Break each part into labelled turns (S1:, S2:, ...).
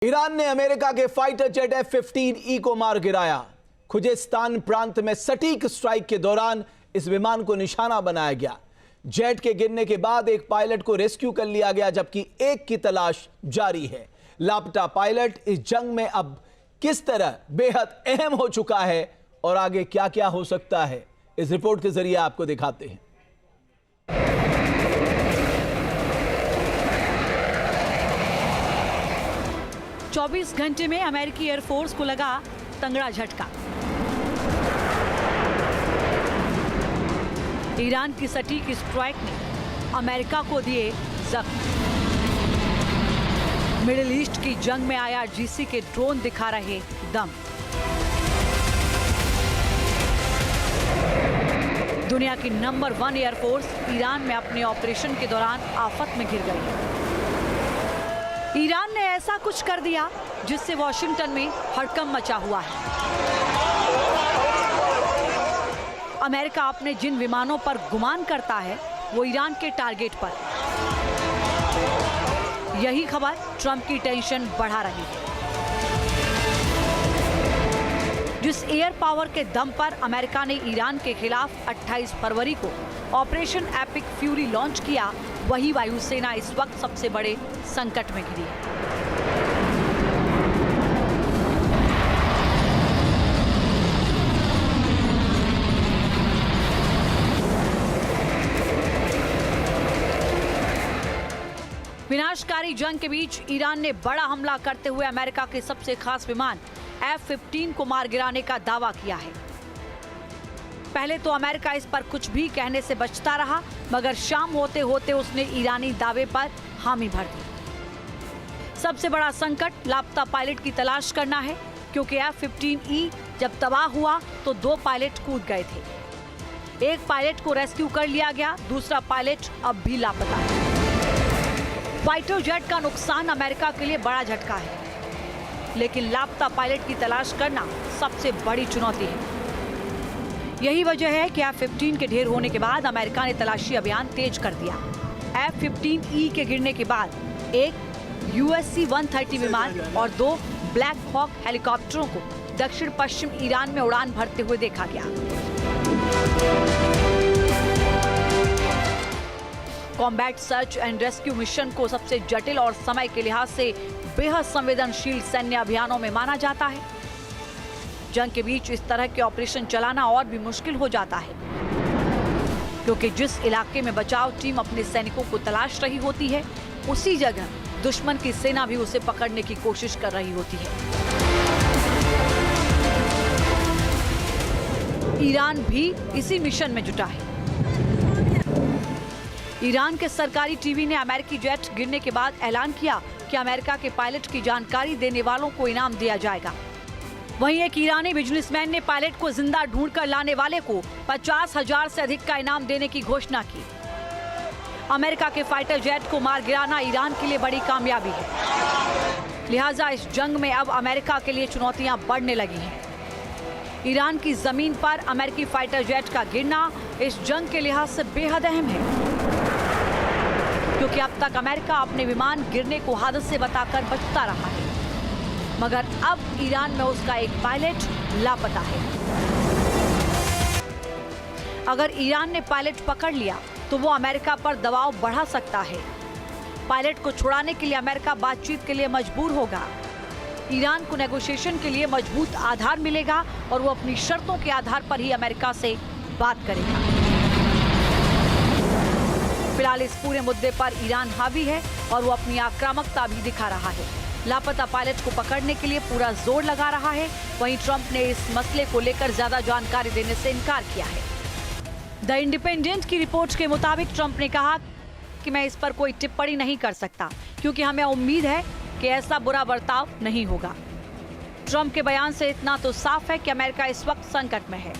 S1: Iran ने America के fighter jet F-15E को मार गिराया। खुजेस्तान प्रांत में सटीक स्ट्राइक के दौरान इस विमान को निशाना बनाया गया। जेट के गिरने के बाद एक पायलट को रेस्क्यू कर लिया गया, जबकि एक की तलाश जारी है। लापता पायलट इस जंग में अब किस तरह बेहद अहम हो चुका है और आगे क्या क्या हो सकता है, इस रिपोर्ट के जरिए आपको दिखाते हैं।
S2: चौबीस घंटे में अमेरिकी एयरफोर्स को लगा तंगड़ा झटका। ईरान की सटीक स्ट्राइक ने अमेरिका को दिए जख्म। मिडिल ईस्ट की जंग में IRGC के ड्रोन दिखा रहे दम। दुनिया की नंबर 1 एयरफोर्स ईरान में अपने ऑपरेशन के दौरान आफत में घिर गई। ईरान ने ऐसा कुछ कर दिया जिससे वॉशिंगटन में हड़कंप मचा हुआ है। अमेरिका अपने जिन विमानों पर गुमान करता है वो ईरान के टारगेट पर। यही खबर ट्रंप की टेंशन बढ़ा रही है। जिस एयर पावर के दम पर अमेरिका ने ईरान के खिलाफ 28 फरवरी को ऑपरेशन एपिक फ्यूरी लॉन्च किया, वही वायुसेना इस वक्त सबसे बड़े संकट में घिरी है। विनाशकारी जंग के बीच ईरान ने बड़ा हमला करते हुए अमेरिका के सबसे खास विमान F-15 को मार गिराने का दावा किया है। पहले तो अमेरिका इस पर कुछ भी कहने से बचता रहा, मगर शाम होते होते उसने ईरानी दावे पर हामी भर दी। सबसे बड़ा संकट लापता पायलट की तलाश करना है, क्योंकि F-15E जब तबाह हुआ तो 2 पायलट कूद गए थे। एक पायलट को रेस्क्यू कर लिया गया, दूसरा पायलट अब भी लापता है। फाइटर जेट का नुकसान अमेरिका के लिए बड़ा झटका है, लेकिन लापता पायलट की तलाश करना सबसे बड़ी चुनौती है। यही वजह है कि F-15 के ढेर होने के बाद अमेरिका ने तलाशी अभियान तेज कर दिया। F-15E के गिरने के बाद एक USC-130 विमान और 2 ब्लैक हॉक हेलीकॉप्टरों को दक्षिण पश्चिम ईरान में उड़ान भरते हुए देखा गया। Combat search and rescue mission को सबसे जटिल और समय के लिहाज से बेहद संवेदनशील सैन्य अभियानों में माना जाता है। जंग के बीच इस तरह के ऑपरेशन चलाना और भी मुश्किल हो जाता है, क्योंकि जिस इलाके में बचाव टीम अपने सैनिकों को तलाश रही होती है, उसी जगह दुश्मन की सेना भी उसे पकड़ने की कोशिश कर रही होती है। ईरान भी इसी मिशन में जुटा है। ईरान के सरकारी टीवी ने अमेरिकी जेट गिरने के बाद ऐलान किया कि अमेरिका के पायलट की जानकारी देने वालों को इनाम दिया जाएगा। वहीं एक ईरानी बिजनेसमैन ने पायलट को जिंदा ढूंढकर लाने वाले को 50,000 से अधिक का इनाम देने की घोषणा की। अमेरिका के फाइटर जेट को मार गिराना ईरान के लिए बड़ी कामयाबी है। लिहाजा इस जंग में अब अमेरिका के लिए चुनौतियां बढ़ने लगी हैं। ईरान की जमीन पर अमेरिकी फाइटर जेट का गिरना इस जंग के लिहाज से बेहद अहम है, क्योंकि अब तक अमेरिका अपने विमान गिरने को हादसे बताकर बचता रहा है, मगर अब ईरान में उसका एक पायलट लापता है। अगर ईरान ने पायलट पकड़ लिया तो वो अमेरिका पर दबाव बढ़ा सकता है। पायलट को छुड़ाने के लिए अमेरिका बातचीत के लिए मजबूर होगा। ईरान को नेगोशिएशन के लिए मजबूत आधार मिलेगा और वो अपनी शर्तों के आधार पर ही अमेरिका से बात करेगा। फिलहाल इस पूरे मुद्दे पर ईरान हावी है और वो अपनी आक्रामकता भी दिखा रहा है। लापता पायलट को पकड़ने के लिए पूरा जोर लगा रहा है। वहीं ट्रंप ने इस मसले को लेकर ज्यादा जानकारी देने से इनकार किया है। द इंडिपेंडेंट की रिपोर्ट के मुताबिक ट्रंप ने कहा कि मैं इस पर कोई टिप्पणी नहीं कर सकता, क्योंकि हमें उम्मीद है कि ऐसा बुरा बर्ताव नहीं होगा। ट्रंप के बयान से इतना तो साफ है कि अमेरिका इस वक्त संकट में है।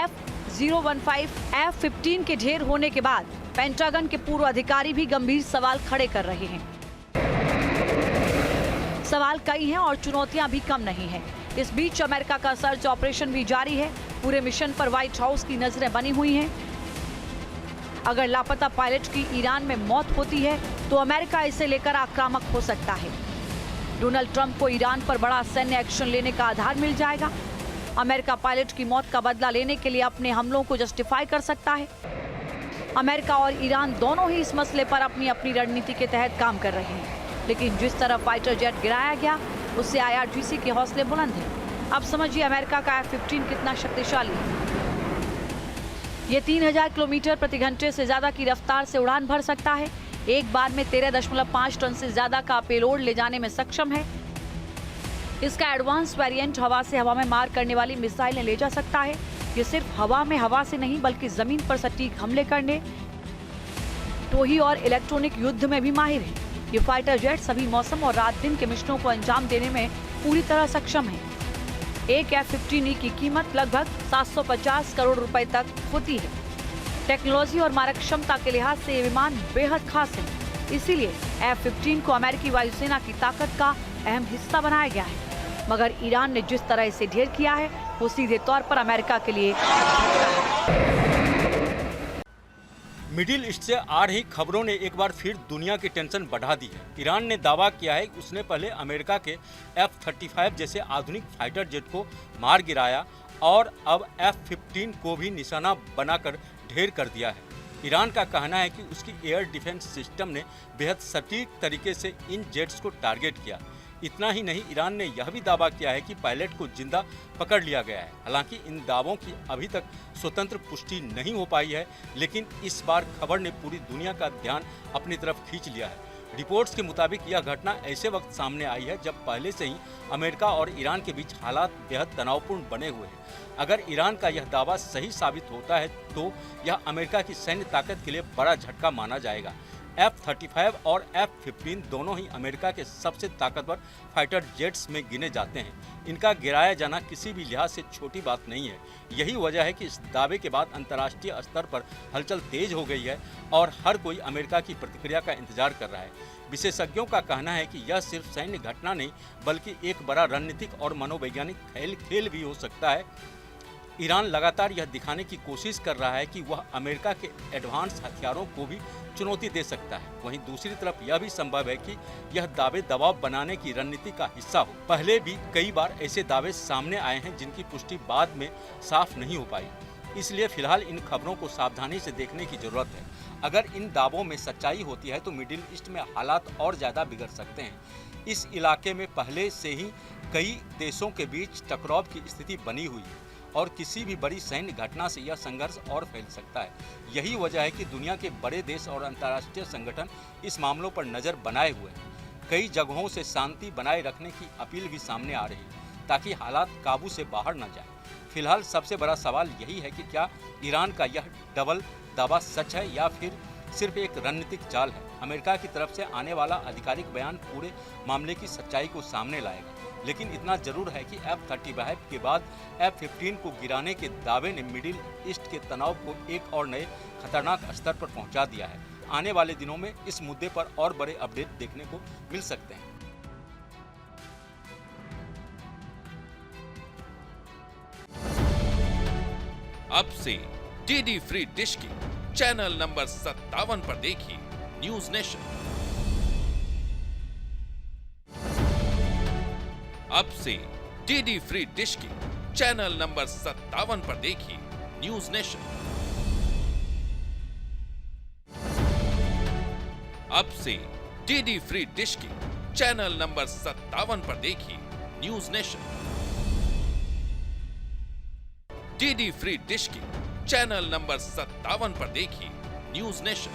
S2: F-015 F-15 के ढेर होने के बाद पेंटागन के पूर्व अधिकारी भी गंभीर सवाल खड़े कर रहे हैं। सवाल कई हैं और चुनौतियां भी कम नहीं हैं। इस बीच अमेरिका का सर्च ऑपरेशन भी जारी है। पूरे मिशन पर व्हाइट हाउस की नजरें बनी हुई हैं। अगर लापता पायलट की ईरान में मौत होती है तो अमेरिका इसे लेकर आक्रामक हो सकता है। डोनाल्ड ट्रंप को ईरान पर बड़ा सैन्य एक्शन लेने का आधार मिल जाएगा। अमेरिका पायलट की मौत का बदला लेने के लिए अपने हमलों को जस्टिफाई कर सकता है। अमेरिका और ईरान दोनों ही इस मसले पर अपनी अपनी रणनीति के तहत काम कर रहे हैं, लेकिन जिस तरह फाइटर जेट गिराया गया उससे IRGC के हौसले बुलंद हैं। अब समझिए अमेरिका का F-15 कितना शक्तिशाली है। ये 3000 किलोमीटर प्रति घंटे से ज्यादा की रफ्तार से उड़ान भर सकता है। एक बार में 13.5 टन से ज्यादा का पेलोड ले जाने में सक्षम है। इसका एडवांस वेरिएंट हवा से हवा में मार करने वाली मिसाइलें ले जा सकता है। ये सिर्फ हवा से नहीं बल्कि जमीन पर सटीक हमले करने, टोही और इलेक्ट्रॉनिक युद्ध में भी माहिर है। ये फाइटर जेट सभी मौसम और रात दिन के मिशनों को अंजाम देने में पूरी तरह सक्षम है। एक F-15E की कीमत लगभग 750 करोड़ रुपए तक होती है। टेक्नोलॉजी और मारक क्षमता के लिहाज से ये विमान बेहद खास है। इसीलिए F-15 को अमेरिकी वायुसेना की ताकत का अहम हिस्सा बनाया गया है। मगर ईरान ने जिस तरह इसे ढेर किया है वो सीधे तौर पर अमेरिका के लिए
S3: मिडिल ईस्ट से आ रही खबरों ने एक बार फिर दुनिया की टेंशन बढ़ा दी है। ईरान ने दावा किया है कि उसने पहले अमेरिका के F-35 जैसे आधुनिक फाइटर जेट को मार गिराया और अब F-15 को भी निशाना बनाकर ढेर कर दिया है। ईरान का कहना है कि उसकी एयर डिफेंस सिस्टम ने बेहद सटीक तरीके से इन जेट्स को टारगेट किया। इतना ही नहीं, ईरान ने यह भी दावा किया है कि पायलट को जिंदा पकड़ लिया गया है। हालांकि इन दावों की अभी तक स्वतंत्र पुष्टि नहीं हो पाई है, लेकिन इस बार खबर ने पूरी दुनिया का ध्यान अपनी तरफ खींच लिया है। रिपोर्ट्स के मुताबिक यह घटना ऐसे वक्त सामने आई है जब पहले से ही अमेरिका और ईरान के बीच हालात बेहद तनावपूर्ण बने हुए हैं। अगर ईरान का यह दावा सही साबित होता है तो यह अमेरिका की सैन्य ताकत के लिए बड़ा झटका माना जाएगा। F-35 और F-15 दोनों ही अमेरिका के सबसे ताकतवर फाइटर जेट्स में गिने जाते हैं। इनका गिराया जाना किसी भी लिहाज से छोटी बात नहीं है। यही वजह है कि इस दावे के बाद अंतर्राष्ट्रीय स्तर पर हलचल तेज हो गई है और हर कोई अमेरिका की प्रतिक्रिया का इंतजार कर रहा है। विशेषज्ञों का कहना है कि यह सिर्फ सैन्य घटना नहीं बल्कि एक बड़ा रणनीतिक और मनोवैज्ञानिक खेल भी हो सकता है। ईरान लगातार यह दिखाने की कोशिश कर रहा है कि वह अमेरिका के एडवांस हथियारों को भी चुनौती दे सकता है। वहीं दूसरी तरफ यह भी संभव है कि यह दावे दबाव बनाने की रणनीति का हिस्सा हो। पहले भी कई बार ऐसे दावे सामने आए हैं जिनकी पुष्टि बाद में साफ नहीं हो पाई। इसलिए फिलहाल इन खबरों को सावधानी से देखने की जरूरत है। अगर इन दावों में सच्चाई होती है तो मिडिल ईस्ट में हालात और ज़्यादा बिगड़ सकते हैं। इस इलाके में पहले से ही कई देशों के बीच टकराव की स्थिति बनी हुई है और किसी भी बड़ी सैन्य घटना से यह संघर्ष और फैल सकता है। यही वजह है कि दुनिया के बड़े देश और अंतर्राष्ट्रीय संगठन इस मामलों पर नज़र बनाए हुए हैं। कई जगहों से शांति बनाए रखने की अपील भी सामने आ रही है ताकि हालात काबू से बाहर न जाए। फिलहाल सबसे बड़ा सवाल यही है कि क्या ईरान का यह डबल दावा सच है या फिर सिर्फ एक रणनीतिक चाल है। अमेरिका की तरफ से आने वाला आधिकारिक बयान पूरे मामले की सच्चाई को सामने लाएगा, लेकिन इतना जरूर है कि F-35 के बाद F-15 को गिराने के दावे ने मिडिल ईस्ट के तनाव को एक और नए खतरनाक स्तर पर पहुंचा दिया है। आने वाले दिनों में इस मुद्दे पर और बड़े अपडेट देखने को मिल सकते हैं।
S4: अब से DD फ्री डिश की चैनल नंबर 57 पर देखिए न्यूज नेशन। अब से DD फ्री डिश की चैनल नंबर 57 पर देखिए न्यूज नेशन। अब से DD फ्री डिश की चैनल नंबर 57 पर देखिए news nation. DD free dish की चैनल नंबर 57 पर देखिए न्यूज नेशन।